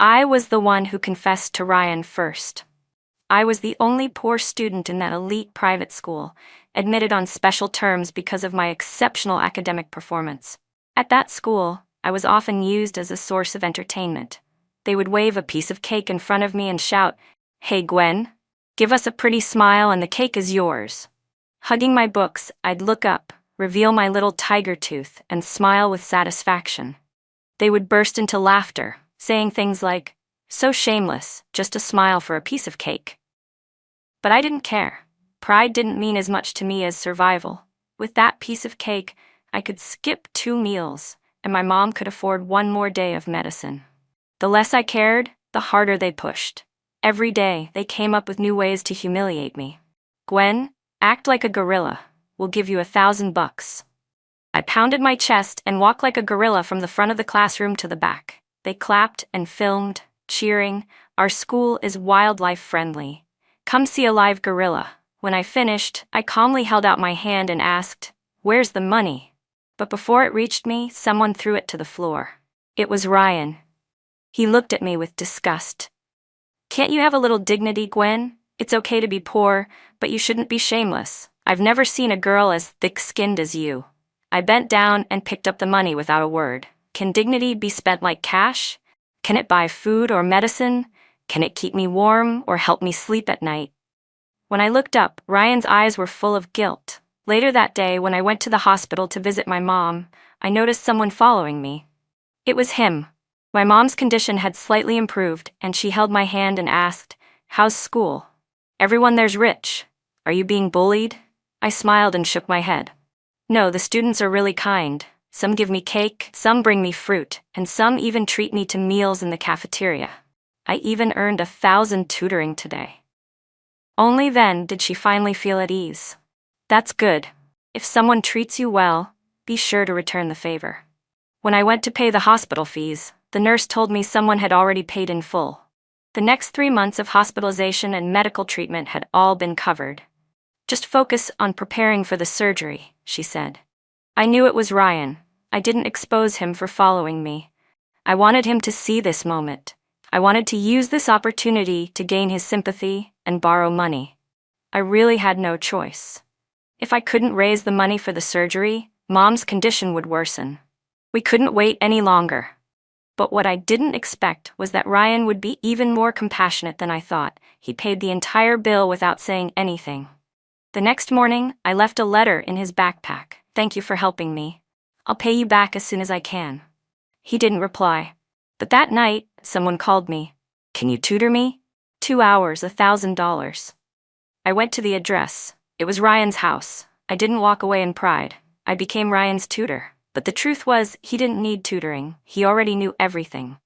I was the one who confessed to Ryan first. I was the only poor student in that elite private school, admitted on special terms because of my exceptional academic performance. At that school, I was often used as a source of entertainment. They would wave a piece of cake in front of me and shout, "Hey Gwen, give us a pretty smile and the cake is yours." Hugging my books, I'd look up, reveal my little tiger tooth, and smile with satisfaction. They would burst into laughter, saying things like, "So shameless, just a smile for a piece of cake." But I didn't care. Pride didn't mean as much to me as survival. With that piece of cake, I could skip 2 meals, and my mom could afford 1 more day of medicine. The less I cared, the harder they pushed. Every day, they came up with new ways to humiliate me. "Gwen, act like a gorilla. We'll give you $1,000. I pounded my chest and walked like a gorilla from the front of the classroom to the back. They clapped and filmed, cheering, "Our school is wildlife friendly. Come see a live gorilla." When I finished, I calmly held out my hand and asked, "Where's the money?" But before it reached me, someone threw it to the floor. It was Ryan. He looked at me with disgust. "Can't you have a little dignity, Gwen? It's okay to be poor, but you shouldn't be shameless. I've never seen a girl as thick-skinned as you." I bent down and picked up the money without a word. Can dignity be spent like cash? Can it buy food or medicine? Can it keep me warm or help me sleep at night? When I looked up, Ryan's eyes were full of guilt. Later that day, when I went to the hospital to visit my mom, I noticed someone following me. It was him. My mom's condition had slightly improved, and she held my hand and asked, "How's school? Everyone there's rich. Are you being bullied?" I smiled and shook my head. "No, the students are really kind. Some give me cake, some bring me fruit, and some even treat me to meals in the cafeteria. I even earned 1,000 tutoring today." Only then did she finally feel at ease. That's good. If someone treats you well, be sure to return the favor. When I went to pay the hospital fees, the nurse told me someone had already paid in full. The next 3 months of hospitalization and medical treatment had all been covered. "Just focus on preparing for the surgery," she said. I knew it was Ryan. I didn't expose him for following me. I wanted him to see this moment. I wanted to use this opportunity to gain his sympathy and borrow money. I really had no choice. If I couldn't raise the money for the surgery, Mom's condition would worsen. We couldn't wait any longer. But what I didn't expect was that Ryan would be even more compassionate than I thought. He paid the entire bill without saying anything. The next morning, I left a letter in his backpack. "Thank you for helping me. I'll pay you back as soon as I can." He didn't reply. But that night, someone called me. "Can you tutor me?" 2 hours, $1,000. I went to the address. It was Ryan's house. I didn't walk away in pride. I became Ryan's tutor. But the truth was, he didn't need tutoring. He already knew everything.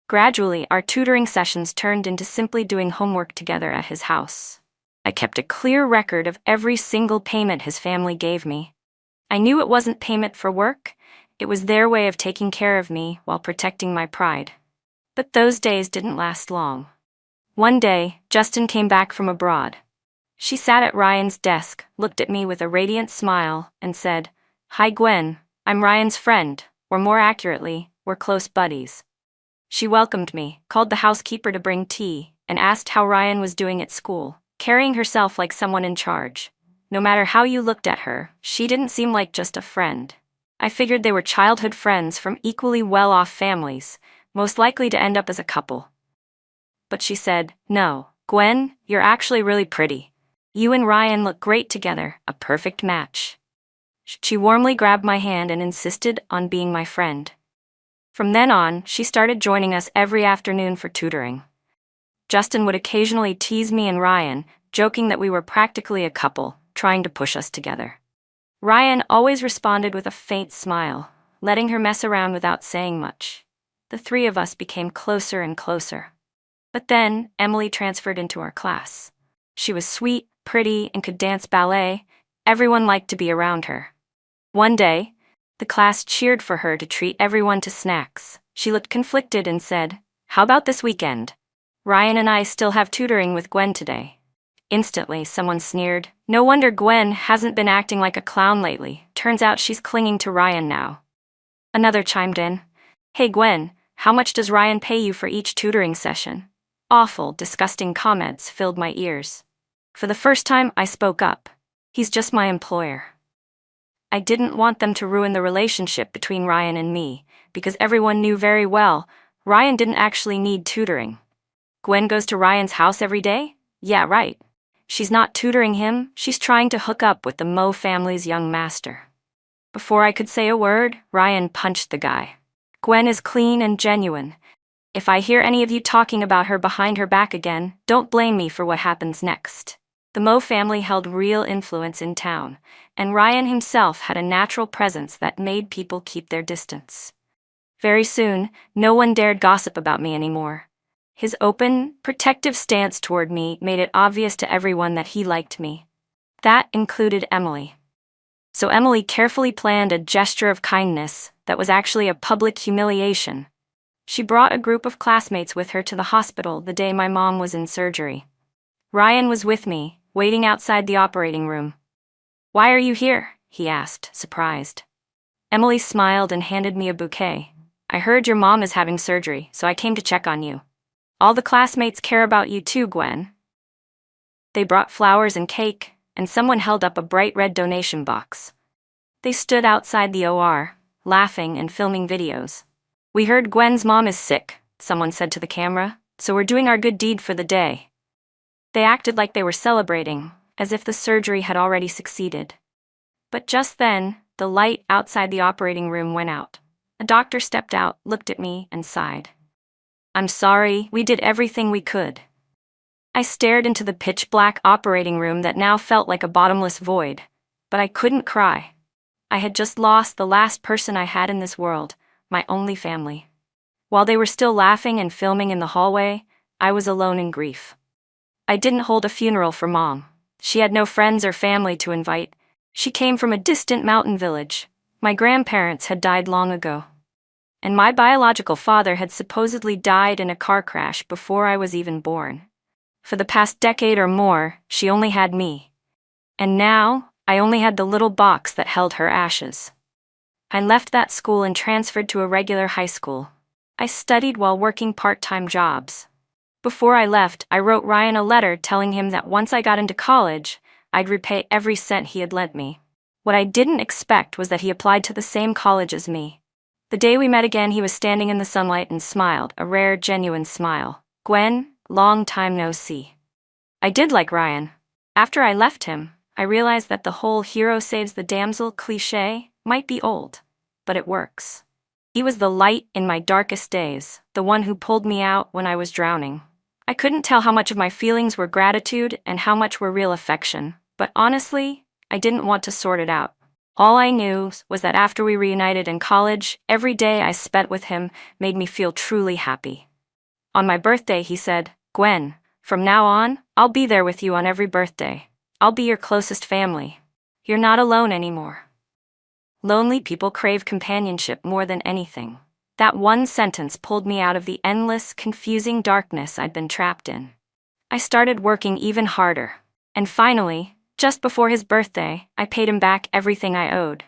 Gradually, our tutoring sessions turned into simply doing homework together at his house. I kept a clear record of every single payment his family gave me. I knew it wasn't payment for work. It was their way of taking care of me while protecting my pride. But those days didn't last long. One day, Justin came back from abroad. She sat at Ryan's desk, looked at me with a radiant smile, and said, "Hi Gwen, I'm Ryan's friend, or more accurately, we're close buddies." She welcomed me, called the housekeeper to bring tea, and asked how Ryan was doing at school, carrying herself like someone in charge. No matter how you looked at her, she didn't seem like just a friend. I figured they were childhood friends from equally well-off families, most likely to end up as a couple. But she said, "No, Gwen, you're actually really pretty. You and Ryan look great together, a perfect match." She warmly grabbed my hand and insisted on being my friend. From then on, she started joining us every afternoon for tutoring. Justin would occasionally tease me and Ryan, joking that we were practically a couple, trying to push us together. Ryan always responded with a faint smile, letting her mess around without saying much. The 3 of us became closer and closer. But then, Emily transferred into our class. She was sweet, pretty, and could dance ballet. Everyone liked to be around her. One day, the class cheered for her to treat everyone to snacks. She looked conflicted and said, "How about this weekend? Ryan and I still have tutoring with Gwen today." Instantly, someone sneered, "No wonder Gwen hasn't been acting like a clown lately. Turns out she's clinging to Ryan now." Another chimed in, "Hey Gwen, How much does Ryan pay you for each tutoring session? Awful, disgusting comments filled my ears. For the first time, I spoke up. He's just my employer. I didn't want them to ruin the relationship between Ryan and me, because everyone knew very well Ryan didn't actually need tutoring. Gwen goes to Ryan's house every day? Yeah, right. She's not tutoring him, she's trying to hook up with the Mo family's young master. Before I could say a word, Ryan punched the guy. Gwen is clean and genuine. If I hear any of you talking about her behind her back again, don't blame me for what happens next. The Mo family held real influence in town, and Ryan himself had a natural presence that made people keep their distance. Very soon, no one dared gossip about me anymore. His open, protective stance toward me made it obvious to everyone that he liked me. That included Emily. So Emily carefully planned a gesture of kindness that was actually a public humiliation. She brought a group of classmates with her to the hospital the day my mom was in surgery. Ryan was with me, waiting outside the operating room. "Why are you here?" he asked, surprised. Emily smiled and handed me a bouquet. "I heard your mom is having surgery, so I came to check on you. All the classmates care about you too, Gwen." They brought flowers and cake, and someone held up a bright red donation box. They stood outside the OR, laughing and filming videos. "We heard Gwen's mom is sick," someone said to the camera, "so we're doing our good deed for the day." They acted like they were celebrating, as if the surgery had already succeeded. But just then, the light outside the operating room went out. A doctor stepped out, looked at me, and sighed. "I'm sorry, we did everything we could." I stared into the pitch-black operating room that now felt like a bottomless void, but I couldn't cry. I had just lost the last person I had in this world, my only family. While they were still laughing and filming in the hallway, I was alone in grief. I didn't hold a funeral for Mom. She had no friends or family to invite. She came from a distant mountain village. My grandparents had died long ago. And my biological father had supposedly died in a car crash before I was even born. For the past decade or more, she only had me. And now, I only had the little box that held her ashes. I left that school and transferred to a regular high school. I studied while working part-time jobs. Before I left, I wrote Ryan a letter telling him that once I got into college, I'd repay every cent he had lent me. What I didn't expect was that he applied to the same college as me. The day we met again, he was standing in the sunlight and smiled, a rare, genuine smile. "Gwen, long time no see." I did like Ryan. After I left him, I realized that the whole hero saves the damsel cliché might be old, but it works. He was the light in my darkest days, the one who pulled me out when I was drowning. I couldn't tell how much of my feelings were gratitude and how much were real affection, but honestly, I didn't want to sort it out. All I knew was that after we reunited in college, every day I spent with him made me feel truly happy. On my birthday, he said, "Gwen, from now on, I'll be there with you on every birthday. I'll be your closest family. You're not alone anymore." Lonely people crave companionship more than anything. That one sentence pulled me out of the endless, confusing darkness I'd been trapped in. I started working even harder, and finally, just before his birthday, I paid him back everything I owed.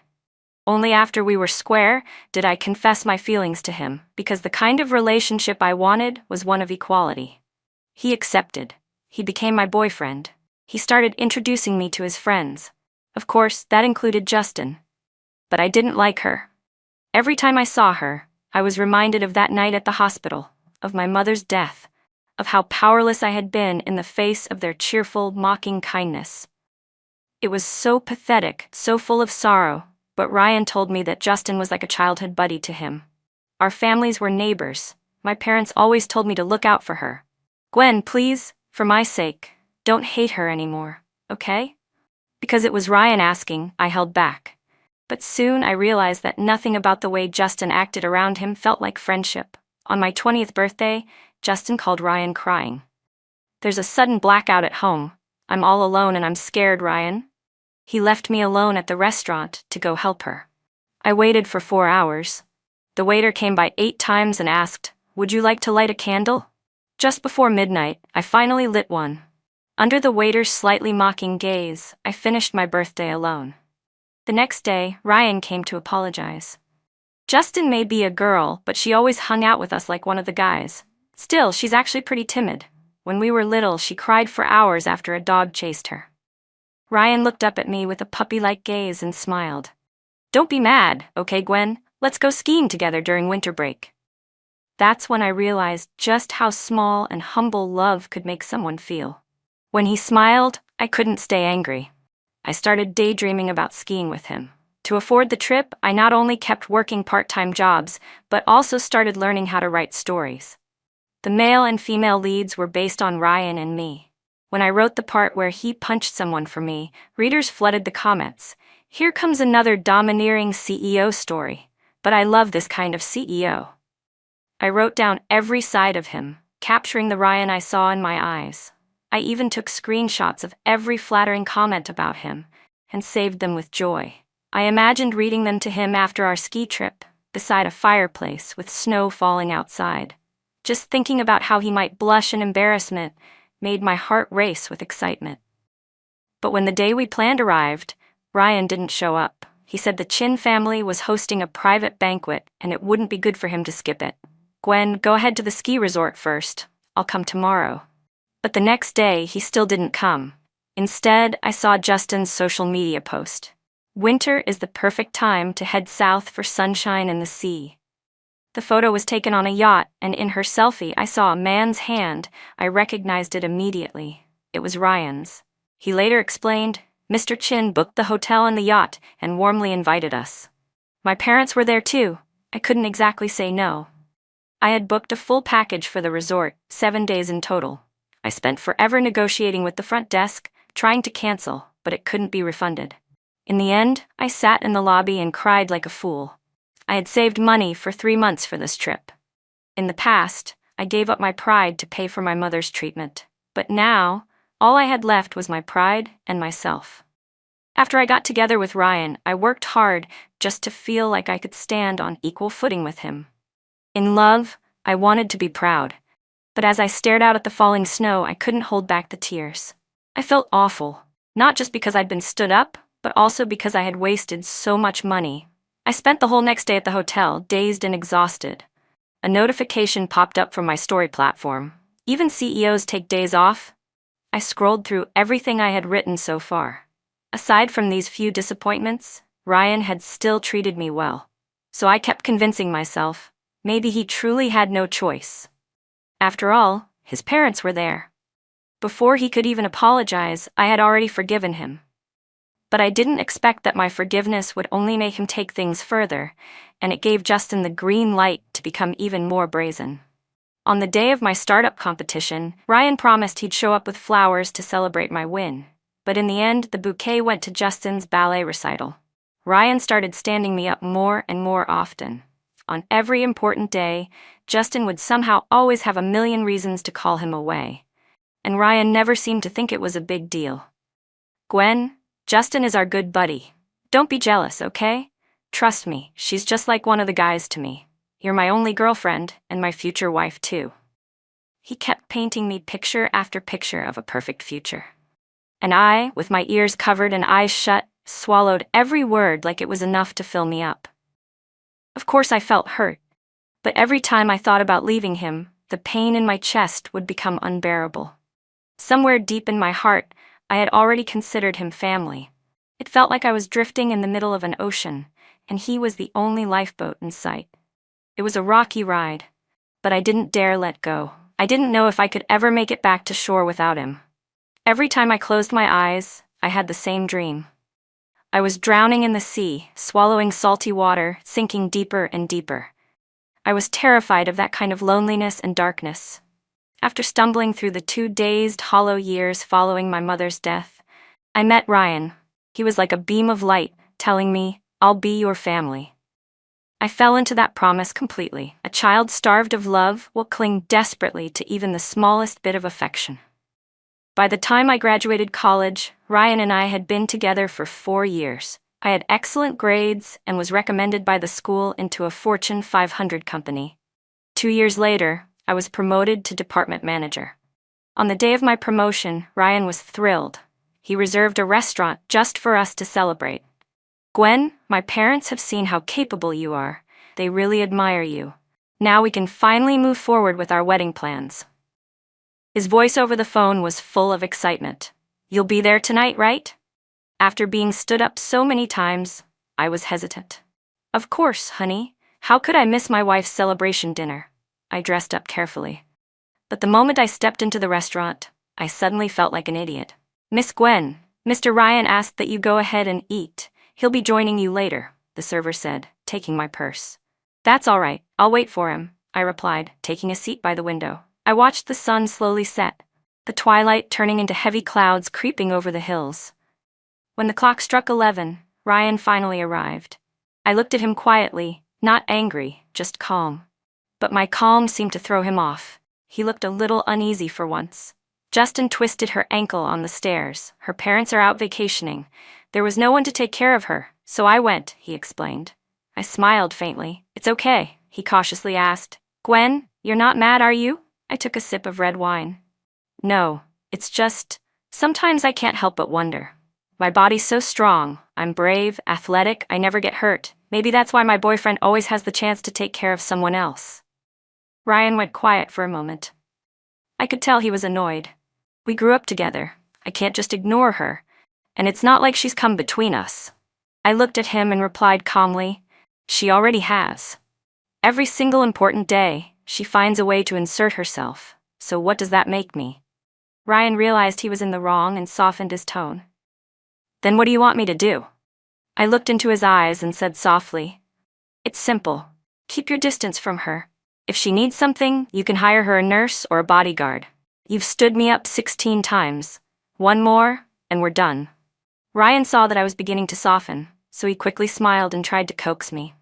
Only after we were square did I confess my feelings to him, because the kind of relationship I wanted was one of equality. He accepted. He became my boyfriend. He started introducing me to his friends. Of course, that included Justin. But I didn't like her. Every time I saw her, I was reminded of that night at the hospital, of my mother's death, of how powerless I had been in the face of their cheerful, mocking kindness. It was so pathetic, so full of sorrow, but Ryan told me that Justin was like a childhood buddy to him. Our families were neighbors. My parents always told me to look out for her. "Gwen, please, for my sake, don't hate her anymore, okay?" Because it was Ryan asking, I held back. But soon I realized that nothing about the way Justin acted around him felt like friendship. On my 20th birthday, Justin called Ryan crying. "There's a sudden blackout at home. I'm all alone and I'm scared, Ryan." He left me alone at the restaurant to go help her. I waited for 4 hours. The waiter came by 8 times and asked, "Would you like to light a candle?" Just before midnight, I finally lit one. Under the waiter's slightly mocking gaze, I finished my birthday alone. The next day, Ryan came to apologize. Justin may be a girl, but she always hung out with us like one of the guys. Still, she's actually pretty timid. When we were little, she cried for hours after a dog chased her. Ryan looked up at me with a puppy-like gaze and smiled. Don't be mad, okay, Gwen? Let's go skiing together during winter break. That's when I realized just how small and humble love could make someone feel. When he smiled, I couldn't stay angry. I started daydreaming about skiing with him. To afford the trip, I not only kept working part-time jobs, but also started learning how to write stories. The male and female leads were based on Ryan and me. When I wrote the part where he punched someone for me, readers flooded the comments. Here comes another domineering CEO story, but I love this kind of CEO. I wrote down every side of him, capturing the Ryan I saw in my eyes. I even took screenshots of every flattering comment about him and saved them with joy. I imagined reading them to him after our ski trip, beside a fireplace with snow falling outside. Just thinking about how he might blush in embarrassment made my heart race with excitement. But when the day we planned arrived, Ryan didn't show up. He said the Chin family was hosting a private banquet and it wouldn't be good for him to skip it. Gwen, go ahead to the ski resort first. I'll come tomorrow. But the next day, he still didn't come. Instead, I saw Justin's social media post. Winter is the perfect time to head south for sunshine and the sea. The photo was taken on a yacht, and in her selfie, I saw a man's hand. I recognized it immediately. It was Ryan's. He later explained, Mr. Chin booked the hotel and the yacht and warmly invited us. My parents were there too. I couldn't exactly say no. I had booked a full package for the resort, 7 days in total. I spent forever negotiating with the front desk, trying to cancel, but it couldn't be refunded. In the end, I sat in the lobby and cried like a fool. I had saved money for 3 months for this trip. In the past, I gave up my pride to pay for my mother's treatment. But now, all I had left was my pride and myself. After I got together with Ryan, I worked hard just to feel like I could stand on equal footing with him. In love, I wanted to be proud. But as I stared out at the falling snow, I couldn't hold back the tears. I felt awful, not just because I'd been stood up, but also because I had wasted so much money. I spent the whole next day at the hotel, dazed and exhausted. A notification popped up from my story platform. Even CEOs take days off. I scrolled through everything I had written so far. Aside from these few disappointments, Ryan had still treated me well. So I kept convincing myself, maybe he truly had no choice. After all, his parents were there. Before he could even apologize, I had already forgiven him. But I didn't expect that my forgiveness would only make him take things further, and it gave Justin the green light to become even more brazen. On the day of my startup competition, Ryan promised he'd show up with flowers to celebrate my win. But in the end, the bouquet went to Justin's ballet recital. Ryan started standing me up more and more often. On every important day, Justin would somehow always have a million reasons to call him away. And Ryan never seemed to think it was a big deal. Gwen, Justin is our good buddy. Don't be jealous, okay? Trust me, she's just like one of the guys to me. You're my only girlfriend, and my future wife too. He kept painting me picture after picture of a perfect future. And I, with my ears covered and eyes shut, swallowed every word like it was enough to fill me up. Of course I felt hurt, but every time I thought about leaving him, the pain in my chest would become unbearable. Somewhere deep in my heart, I had already considered him family. It felt like I was drifting in the middle of an ocean, and he was the only lifeboat in sight. It was a rocky ride, but I didn't dare let go. I didn't know if I could ever make it back to shore without him. Every time I closed my eyes, I had the same dream. I was drowning in the sea, swallowing salty water, sinking deeper and deeper. I was terrified of that kind of loneliness and darkness. After stumbling through the 2 dazed, hollow years following my mother's death, I met Ryan. He was like a beam of light, telling me, I'll be your family. I fell into that promise completely. A child starved of love will cling desperately to even the smallest bit of affection. By the time I graduated college, Ryan and I had been together for 4 years. I had excellent grades and was recommended by the school into a Fortune 500 company. 2 years later, I was promoted to department manager. On the day of my promotion, Ryan was thrilled. He reserved a restaurant just for us to celebrate. Gwen, my parents have seen how capable you are. They really admire you. Now we can finally move forward with our wedding plans." His voice over the phone was full of excitement. "You'll be there tonight, right?" After being stood up so many times, I was hesitant. "Of course, honey. How could I miss my wife's celebration dinner?" I dressed up carefully. But the moment I stepped into the restaurant, I suddenly felt like an idiot. "Miss Gwen, Mr. Ryan asked that you go ahead and eat. He'll be joining you later," the server said, taking my purse. "That's all right, I'll wait for him," I replied, taking a seat by the window. I watched the sun slowly set, the twilight turning into heavy clouds creeping over the hills. When the clock struck 11, Ryan finally arrived. I looked at him quietly, not angry, just calm. But my calm seemed to throw him off. He looked a little uneasy for once. "Justin twisted her ankle on the stairs. Her parents are out vacationing. There was no one to take care of her, so I went," he explained. I smiled faintly. "It's okay," he cautiously asked. "Gwen, you're not mad, are you?" I took a sip of red wine. "No, it's just, sometimes I can't help but wonder. My body's so strong, I'm brave, athletic, I never get hurt. Maybe that's why my boyfriend always has the chance to take care of someone else." Ryan went quiet for a moment. I could tell he was annoyed. We grew up together. I can't just ignore her. And it's not like she's come between us. I looked at him and replied calmly, "She already has. Every single important day, she finds a way to insert herself. So what does that make me?" Ryan realized he was in the wrong and softened his tone. "Then what do you want me to do?" I looked into his eyes and said softly, "It's simple. Keep your distance from her. If she needs something, you can hire her a nurse or a bodyguard. You've stood me up 16 times. One more, and we're done." Ryan saw that I was beginning to soften, so he quickly smiled and tried to coax me.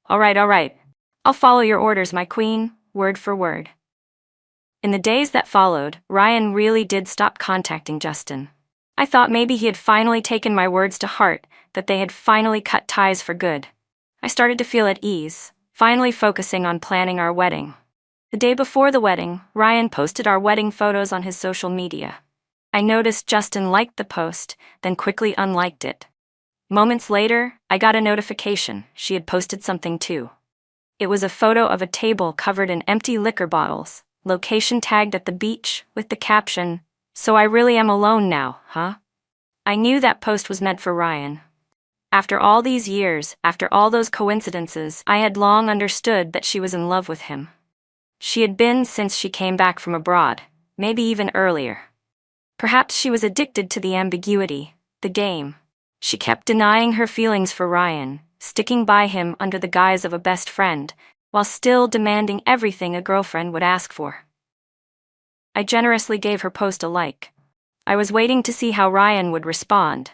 All right. I'll follow your orders, my queen, word for word." In the days that followed, Ryan really did stop contacting Justin. I thought maybe he had finally taken my words to heart, that they had finally cut ties for good. I started to feel at ease, finally focusing on planning our wedding. The day before the wedding, Ryan posted our wedding photos on his social media. I noticed Justin liked the post, then quickly unliked it. Moments later, I got a notification she had posted something too. It was a photo of a table covered in empty liquor bottles, location tagged at the beach, with the caption, "So I really am alone now, huh?" I knew that post was meant for Ryan. After all these years, after all those coincidences, I had long understood that she was in love with him. She had been since she came back from abroad, maybe even earlier. Perhaps she was addicted to the ambiguity, the game. She kept denying her feelings for Ryan, sticking by him under the guise of a best friend, while still demanding everything a girlfriend would ask for. I generously gave her post a like. I was waiting to see how Ryan would respond.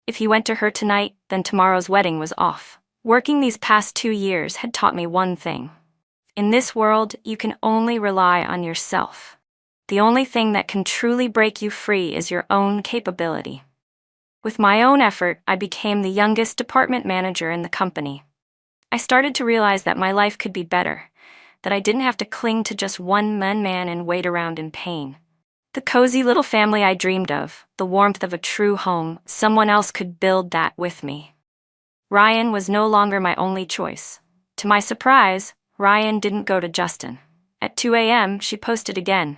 If he went to her tonight, then tomorrow's wedding was off. Working these past 2 years had taught me one thing. In this world, you can only rely on yourself. The only thing that can truly break you free is your own capability. With my own effort, I became the youngest department manager in the company. I started to realize that my life could be better, that I didn't have to cling to just one man and wait around in pain. The cozy little family I dreamed of, the warmth of a true home, someone else could build that with me. Ryan was no longer my only choice. To my surprise, Ryan didn't go to Justin. At 2 a.m., she posted again.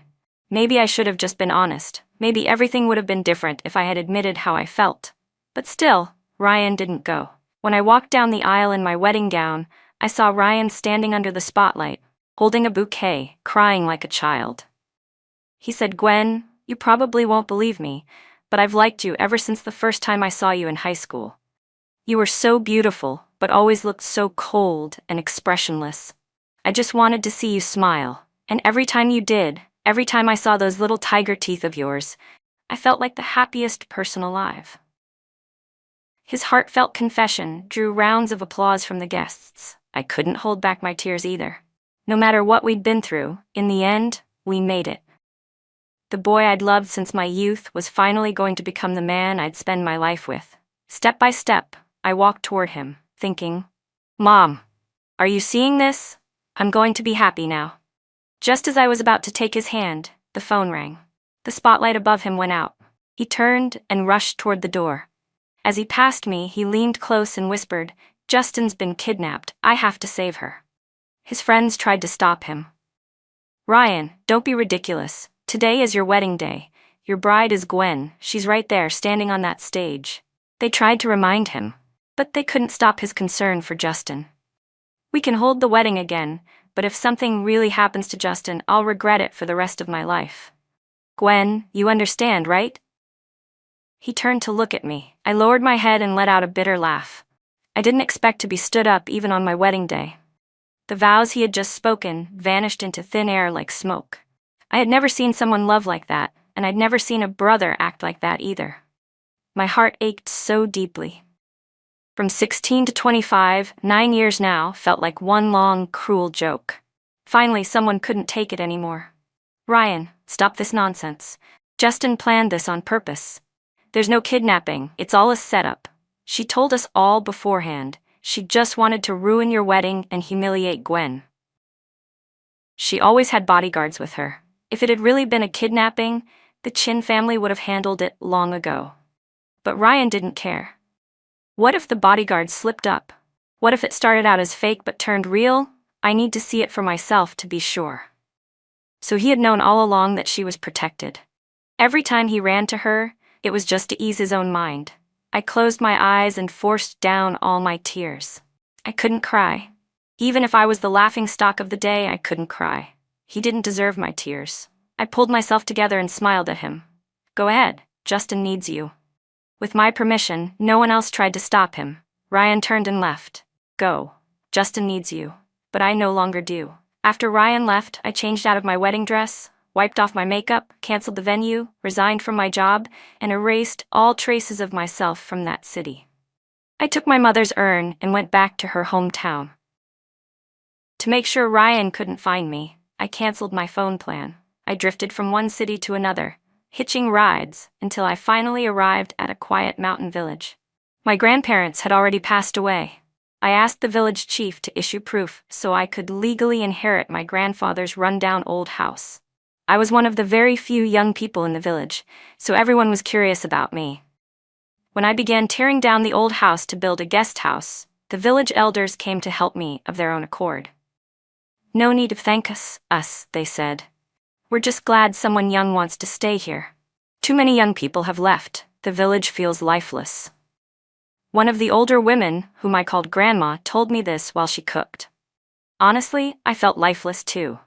Maybe I should have just been honest. Maybe everything would have been different if I had admitted how I felt. But still, Ryan didn't go. When I walked down the aisle in my wedding gown, I saw Ryan standing under the spotlight, holding a bouquet, crying like a child. He said, "Gwen, you probably won't believe me, but I've liked you ever since the first time I saw you in high school. You were so beautiful, but always looked so cold and expressionless. I just wanted to see you smile, and every time you did, every time I saw those little tiger teeth of yours, I felt like the happiest person alive." His heartfelt confession drew rounds of applause from the guests. I couldn't hold back my tears either. No matter what we'd been through, in the end, we made it. The boy I'd loved since my youth was finally going to become the man I'd spend my life with. Step by step, I walked toward him, thinking, "Mom, are you seeing this? I'm going to be happy now." Just as I was about to take his hand, the phone rang. The spotlight above him went out. He turned and rushed toward the door. As he passed me, he leaned close and whispered, Justin's been kidnapped. I have to save her." His friends tried to stop him. "Ryan, don't be ridiculous. Today is your wedding day. Your bride is Gwen. She's right there, standing on that stage." They tried to remind him, but they couldn't stop his concern for Justin. "We can hold the wedding again, but if something really happens to Justin, I'll regret it for the rest of my life. Gwen, you understand, right?" He turned to look at me. I lowered my head and let out a bitter laugh. I didn't expect to be stood up even on my wedding day. The vows he had just spoken vanished into thin air like smoke. I had never seen someone love like that, and I'd never seen a brother act like that either. My heart ached so deeply. From 16 to 25, 9 years now, felt like one long, cruel joke. Finally, someone couldn't take it anymore. "Ryan, stop this nonsense. Justin planned this on purpose. There's no kidnapping, it's all a setup. She told us all beforehand. She just wanted to ruin your wedding and humiliate Gwen. She always had bodyguards with her. If it had really been a kidnapping, the Chin family would have handled it long ago. But Ryan didn't care. What if the bodyguards slipped up? What if it started out as fake but turned real? I need to see it for myself to be sure." So he had known all along that she was protected. Every time he ran to her, it was just to ease his own mind. I closed my eyes and forced down all my tears. I couldn't cry. Even if I was the laughingstock of the day, I couldn't cry. He didn't deserve my tears. I pulled myself together and smiled at him. "Go ahead, Justin needs you." With my permission, no one else tried to stop him. Ryan turned and left. "Go. Justin needs you." But I no longer do. After Ryan left, I changed out of my wedding dress, wiped off my makeup, canceled the venue, resigned from my job, and erased all traces of myself from that city. I took my mother's urn and went back to her hometown. To make sure Ryan couldn't find me, I canceled my phone plan. I drifted from one city to another, hitching rides until I finally arrived at a quiet mountain village. My grandparents had already passed away. I asked the village chief to issue proof so I could legally inherit my grandfather's rundown old house. I was one of the very few young people in the village, so everyone was curious about me. When I began tearing down the old house to build a guest house, the village elders came to help me of their own accord. "No need to thank us, they said. "We're just glad someone young wants to stay here. Too many young people have left. The village feels lifeless." One of the older women, whom I called Grandma, told me this while she cooked. Honestly, I felt lifeless too.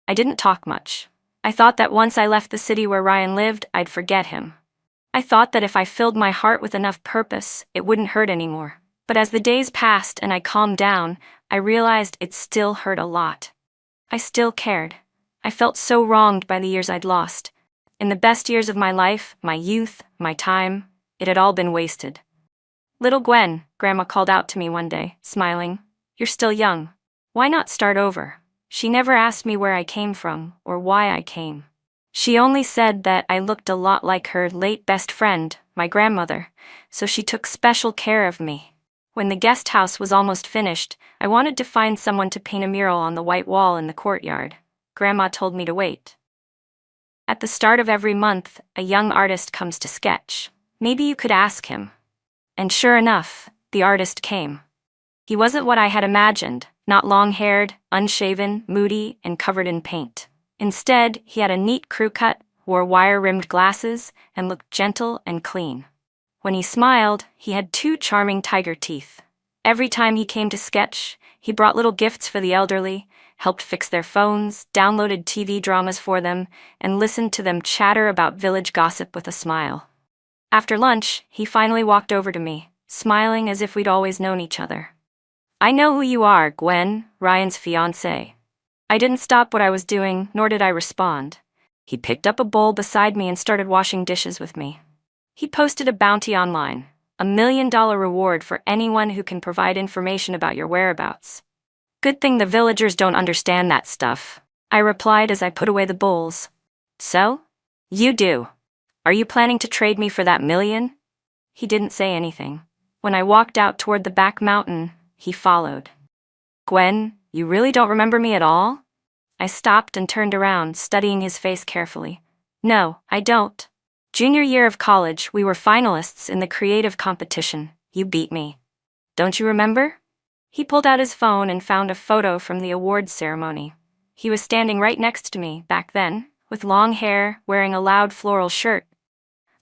I didn't talk much. I thought that once I left the city where Ryan lived, I'd forget him. I thought that if I filled my heart with enough purpose, it wouldn't hurt anymore. But as the days passed and I calmed down, I realized it still hurt a lot. I still cared. I felt so wronged by the years I'd lost. In the best years of my life, my youth, my time, it had all been wasted. "Little Gwen," Grandma called out to me one day, smiling, "you're still young. Why not start over?" She never asked me where I came from or why I came. She only said that I looked a lot like her late best friend, my grandmother, so she took special care of me. When the guest house was almost finished, I wanted to find someone to paint a mural on the white wall in the courtyard. Grandma told me to wait. At the start of every month, a young artist comes to sketch. Maybe you could ask him. And sure enough, the artist came. He wasn't what I had imagined, not long-haired, unshaven, moody, and covered in paint. Instead, he had a neat crew cut, wore wire-rimmed glasses, and looked gentle and clean. When he smiled, he had 2 charming tiger teeth. Every time he came to sketch, he brought little gifts for the elderly, helped fix their phones, downloaded TV dramas for them, and listened to them chatter about village gossip with a smile. After lunch, he finally walked over to me, smiling as if we'd always known each other. "I know who you are, Gwen, Ryan's fiancée." I didn't stop what I was doing, nor did I respond. He picked up a bowl beside me and started washing dishes with me. He posted a bounty online, $1 million reward for anyone who can provide information about your whereabouts. "Good thing the villagers don't understand that stuff," I replied as I put away the bowls. "So? You do. Are you planning to trade me for that $1 million? He didn't say anything. When I walked out toward the back mountain, he followed. "Gwen, you really don't remember me at all?" I stopped and turned around, studying his face carefully. "No, I don't. Junior year of college, we were finalists in the creative competition. You beat me. Don't you remember?" He pulled out his phone and found a photo from the awards ceremony. He was standing right next to me, back then, with long hair, wearing a loud floral shirt,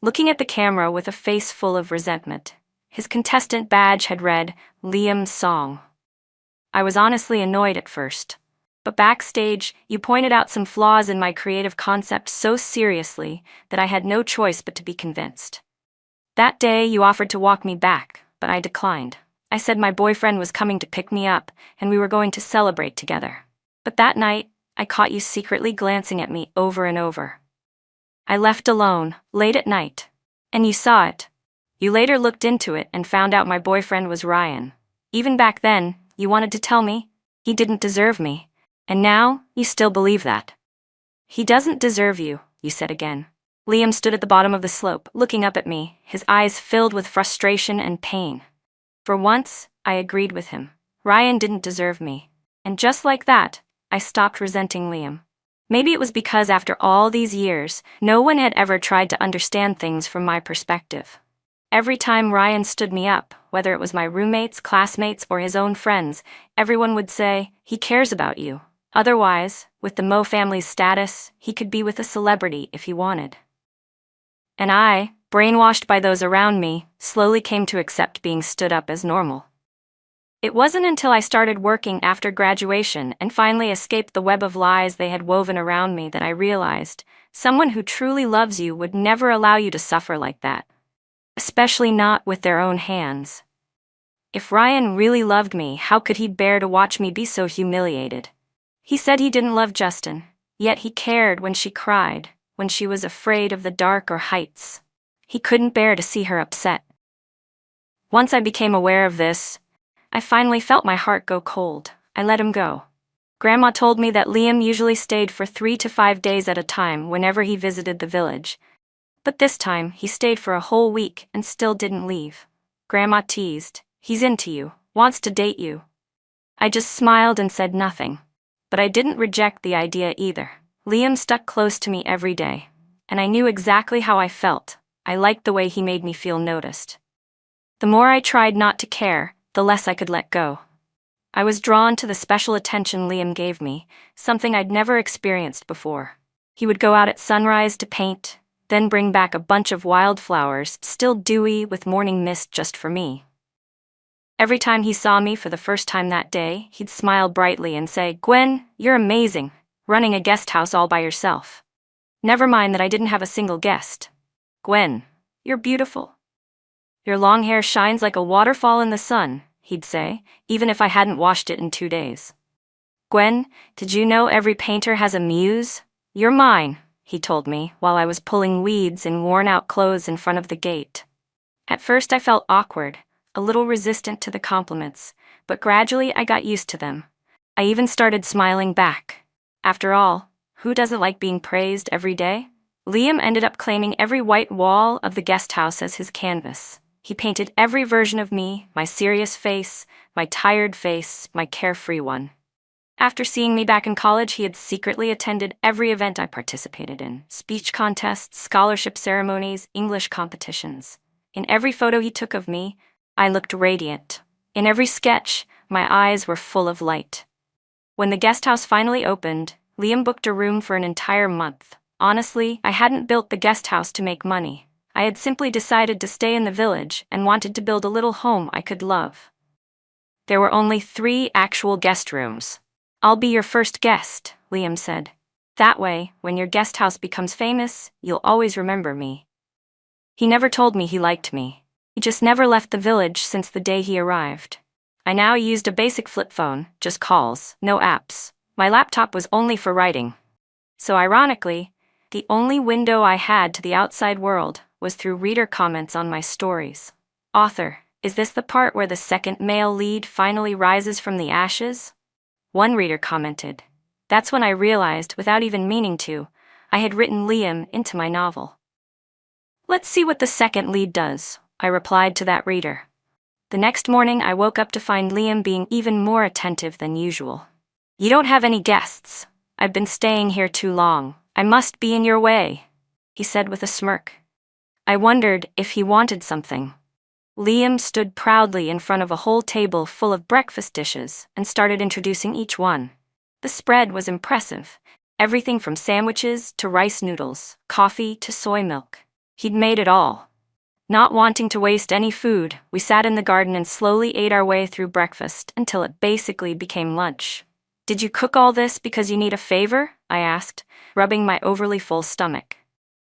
looking at the camera with a face full of resentment. His contestant badge had read, Liam's Song. I was honestly annoyed at first. But backstage, you pointed out some flaws in my creative concept so seriously that I had no choice but to be convinced. That day, you offered to walk me back, but I declined. I said my boyfriend was coming to pick me up, and we were going to celebrate together. But that night, I caught you secretly glancing at me over and over. I left alone, late at night. And you saw it. You later looked into it and found out my boyfriend was Ryan. Even back then, you wanted to tell me he didn't deserve me. And now, you still believe that. He doesn't deserve you, you said again. Liam stood at the bottom of the slope, looking up at me, his eyes filled with frustration and pain. For once, I agreed with him. Ryan didn't deserve me. And just like that, I stopped resenting Liam. Maybe it was because after all these years, no one had ever tried to understand things from my perspective. Every time Ryan stood me up, whether it was my roommates, classmates, or his own friends, everyone would say, he cares about you. Otherwise, with the Mo family's status, he could be with a celebrity if he wanted. And I, brainwashed by those around me, slowly came to accept being stood up as normal. It wasn't until I started working after graduation and finally escaped the web of lies they had woven around me that I realized someone who truly loves you would never allow you to suffer like that. Especially not with their own hands. If Ryan really loved me, how could he bear to watch me be so humiliated? He said he didn't love Justin, yet he cared when she cried, when she was afraid of the dark or heights. He couldn't bear to see her upset. Once I became aware of this, I finally felt my heart go cold. I let him go. Grandma told me that Liam usually stayed for 3 to 5 days at a time whenever he visited the village. But this time, he stayed for a whole week and still didn't leave. Grandma teased, he's into you, wants to date you. I just smiled and said nothing. But I didn't reject the idea either. Liam stuck close to me every day, and I knew exactly how I felt. I liked the way he made me feel noticed. The more I tried not to care, the less I could let go. I was drawn to the special attention Liam gave me, something I'd never experienced before. He would go out at sunrise to paint, then bring back a bunch of wildflowers, still dewy with morning mist just for me. Every time he saw me for the first time that day, he'd smile brightly and say, "Gwen, you're amazing, running a guest house all by yourself. Never mind that I didn't have a single guest. Gwen, you're beautiful. Your long hair shines like a waterfall in the sun," he'd say, even if I hadn't washed it in 2 days. "Gwen, did you know every painter has a muse? You're mine," he told me while I was pulling weeds in worn-out clothes in front of the gate. At first I felt awkward, a little resistant to the compliments, but gradually I got used to them. I even started smiling back. After all, who doesn't like being praised every day? Liam ended up claiming every white wall of the guest house as his canvas. He painted every version of me, my serious face, my tired face, my carefree one. After seeing me back in college, he had secretly attended every event I participated in: speech contests, scholarship ceremonies, English competitions. In every photo he took of me, I looked radiant. In every sketch, my eyes were full of light. When the guest house finally opened, Liam booked a room for an entire month. Honestly, I hadn't built the guest house to make money. I had simply decided to stay in the village and wanted to build a little home I could love. There were only 3 actual guest rooms. "I'll be your first guest," Liam said. "That way, when your guest house becomes famous, you'll always remember me." He never told me he liked me. He just never left the village since the day he arrived. I now used a basic flip phone, just calls, no apps. My laptop was only for writing. So ironically, the only window I had to the outside world was through reader comments on my stories. "Author, is this the part where the second male lead finally rises from the ashes?" One reader commented. That's when I realized, without even meaning to, I had written Liam into my novel. "Let's see what the second lead does," I replied to that reader. The next morning, I woke up to find Liam being even more attentive than usual. "You don't have any guests. I've been staying here too long. I must be in your way," he said with a smirk. I wondered if he wanted something. Liam stood proudly in front of a whole table full of breakfast dishes and started introducing each one. The spread was impressive. Everything from sandwiches to rice noodles, coffee to soy milk. He'd made it all. Not wanting to waste any food, we sat in the garden and slowly ate our way through breakfast until it basically became lunch. "Did you cook all this because you need a favor?" I asked, rubbing my overly full stomach.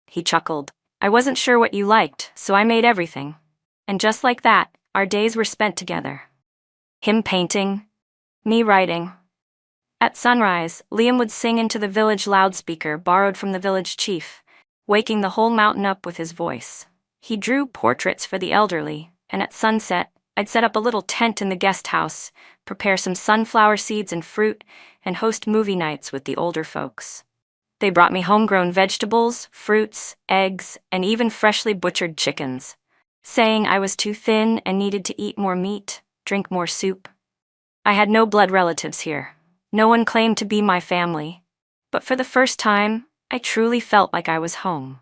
He chuckled. "I wasn't sure what you liked, so I made everything." And just like that, our days were spent together. Him painting, me writing. At sunrise, Liam would sing into the village loudspeaker borrowed from the village chief, waking the whole mountain up with his voice. He drew portraits for the elderly, and at sunset, I'd set up a little tent in the guest house, prepare some sunflower seeds and fruit, and host movie nights with the older folks. They brought me homegrown vegetables, fruits, eggs, and even freshly butchered chickens, saying I was too thin and needed to eat more meat, drink more soup. I had no blood relatives here. No one claimed to be my family. But for the first time, I truly felt like I was home.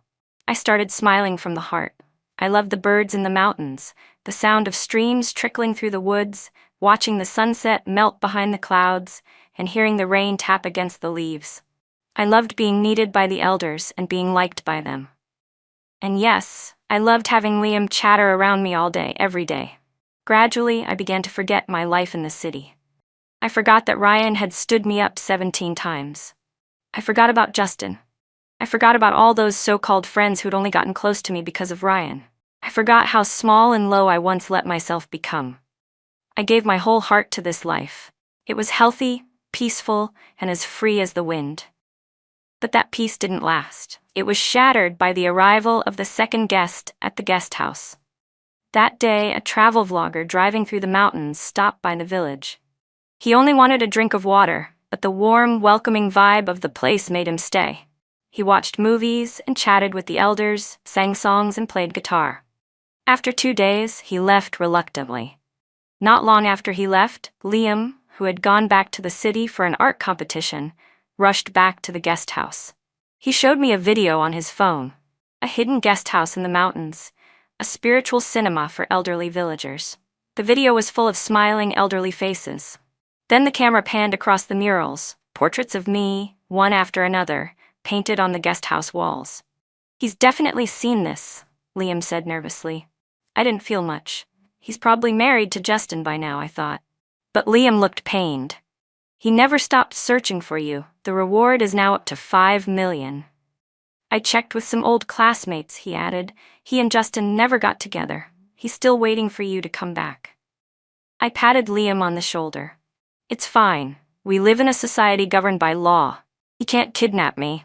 I started smiling from the heart. I loved the birds in the mountains, the sound of streams trickling through the woods, watching the sunset melt behind the clouds, and hearing the rain tap against the leaves. I loved being needed by the elders and being liked by them. And yes, I loved having Liam chatter around me all day, every day. Gradually, I began to forget my life in the city. I forgot that Ryan had stood me up 17 times. I forgot about Justin. I forgot about all those so-called friends who'd only gotten close to me because of Ryan. I forgot how small and low I once let myself become. I gave my whole heart to this life. It was healthy, peaceful, and as free as the wind. But that peace didn't last. It was shattered by the arrival of the second guest at the guest house. That day, a travel vlogger driving through the mountains stopped by the village. He only wanted a drink of water, but the warm, welcoming vibe of the place made him stay. He watched movies and chatted with the elders, sang songs and played guitar. After 2 days, he left reluctantly. Not long after he left, Liam, who had gone back to the city for an art competition, rushed back to the guest house. He showed me a video on his phone, a hidden guest house in the mountains, a spiritual cinema for elderly villagers. The video was full of smiling elderly faces. Then the camera panned across the murals, portraits of me, one after another, painted on the guest house walls. "He's definitely seen this," Liam said nervously. I didn't feel much. He's probably married to Justin by now, I thought. But Liam looked pained. "He never stopped searching for you. The reward is now up to 5 million. I checked with some old classmates," he added. "He and Justin never got together. He's still waiting for you to come back." I patted Liam on the shoulder. "It's fine. We live in a society governed by law. He can't kidnap me."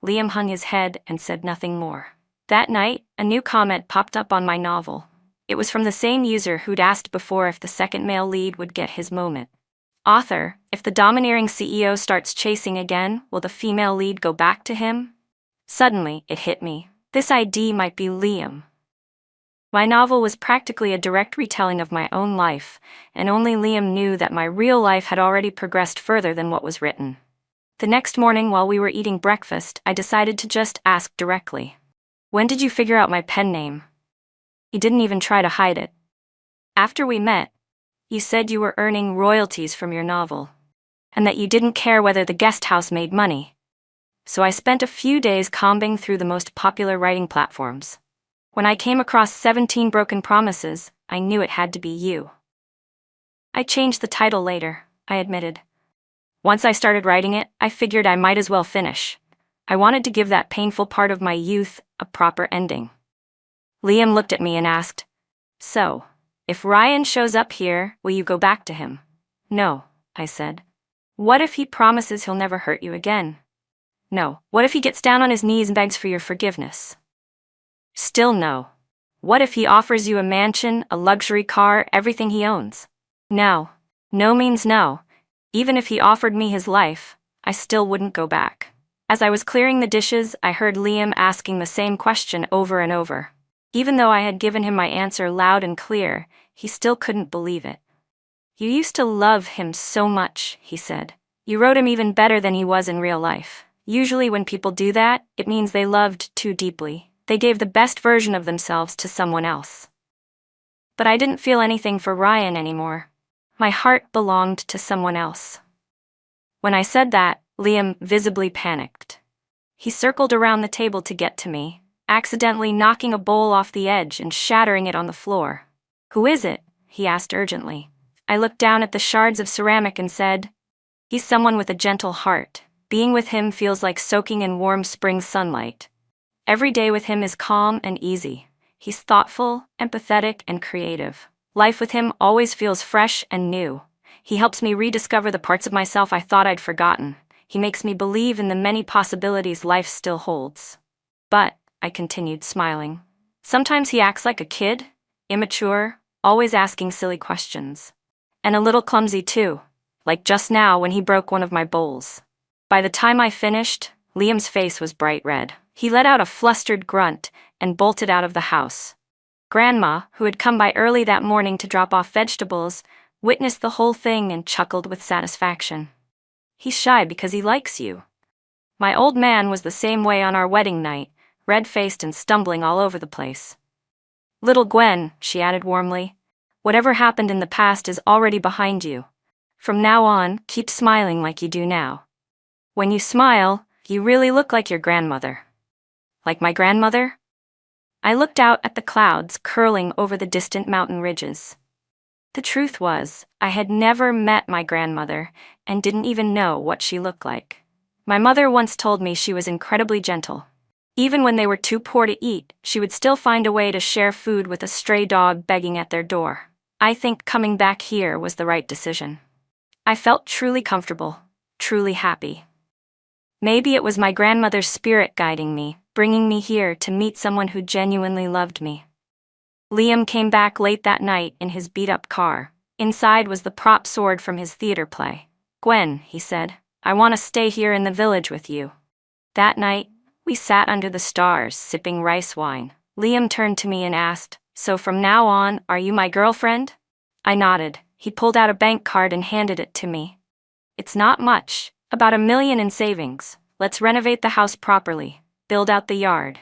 Liam hung his head and said nothing more. That night, a new comment popped up on my novel. It was from the same user who'd asked before if the second male lead would get his moment. Author, if the domineering CEO starts chasing again, will the female lead go back to him? Suddenly, it hit me. This ID might be Liam. My novel was practically a direct retelling of my own life, and only Liam knew that my real life had already progressed further than what was written. The next morning, while we were eating breakfast, I decided to just ask directly. "When did you figure out my pen name?" He didn't even try to hide it. "After we met, you said you were earning royalties from your novel, and that you didn't care whether the guest house made money. So I spent a few days combing through the most popular writing platforms. When I came across 17 Broken Promises, I knew it had to be you." "I changed the title later," I admitted. "Once I started writing it, I figured I might as well finish. I wanted to give that painful part of my youth a proper ending." Liam looked at me and asked, "So, if Ryan shows up here, will you go back to him?" "No," I said. "What if he promises he'll never hurt you again?" "No." "What if he gets down on his knees and begs for your forgiveness?" "Still no." "What if he offers you a mansion, a luxury car, everything he owns?" "No." No means no. Even if he offered me his life, I still wouldn't go back. As I was clearing the dishes, I heard Liam asking the same question over and over. Even though I had given him my answer loud and clear, he still couldn't believe it. "You used to love him so much," he said. "You wrote him even better than he was in real life. Usually when people do that, it means they loved too deeply. They gave the best version of themselves to someone else." But I didn't feel anything for Ryan anymore. My heart belonged to someone else. When I said that, Liam visibly panicked. He circled around the table to get to me, accidentally knocking a bowl off the edge and shattering it on the floor. "Who is it?" he asked urgently. I looked down at the shards of ceramic and said, "He's someone with a gentle heart. Being with him feels like soaking in warm spring sunlight. Every day with him is calm and easy. He's thoughtful, empathetic, and creative. Life with him always feels fresh and new. He helps me rediscover the parts of myself I thought I'd forgotten. He makes me believe in the many possibilities life still holds." But, I continued, smiling, sometimes he acts like a kid, immature, always asking silly questions. And a little clumsy too, like just now when he broke one of my bowls. By the time I finished, Liam's face was bright red. He let out a flustered grunt and bolted out of the house. Grandma, who had come by early that morning to drop off vegetables, witnessed the whole thing and chuckled with satisfaction. "He's shy because he likes you." My old man was the same way on our wedding night, red-faced and stumbling all over the place. "Little Gwen," she added warmly, "whatever happened in the past is already behind you. From now on, keep smiling like you do now. When you smile, you really look like your grandmother." "Like my grandmother?" I looked out at the clouds curling over the distant mountain ridges. The truth was, I had never met my grandmother and didn't even know what she looked like. My mother once told me she was incredibly gentle. Even when they were too poor to eat, she would still find a way to share food with a stray dog begging at their door. I think coming back here was the right decision. I felt truly comfortable, truly happy. Maybe it was my grandmother's spirit guiding me, bringing me here to meet someone who genuinely loved me. Liam came back late that night in his beat-up car. Inside was the prop sword from his theater play. "Gwen," he said, "I want to stay here in the village with you." That night, we sat under the stars, sipping rice wine. Liam turned to me and asked, "So from now on, are you my girlfriend?" I nodded. He pulled out a bank card and handed it to me. "It's not much, about $1 million in savings. Let's renovate the house properly, build out the yard.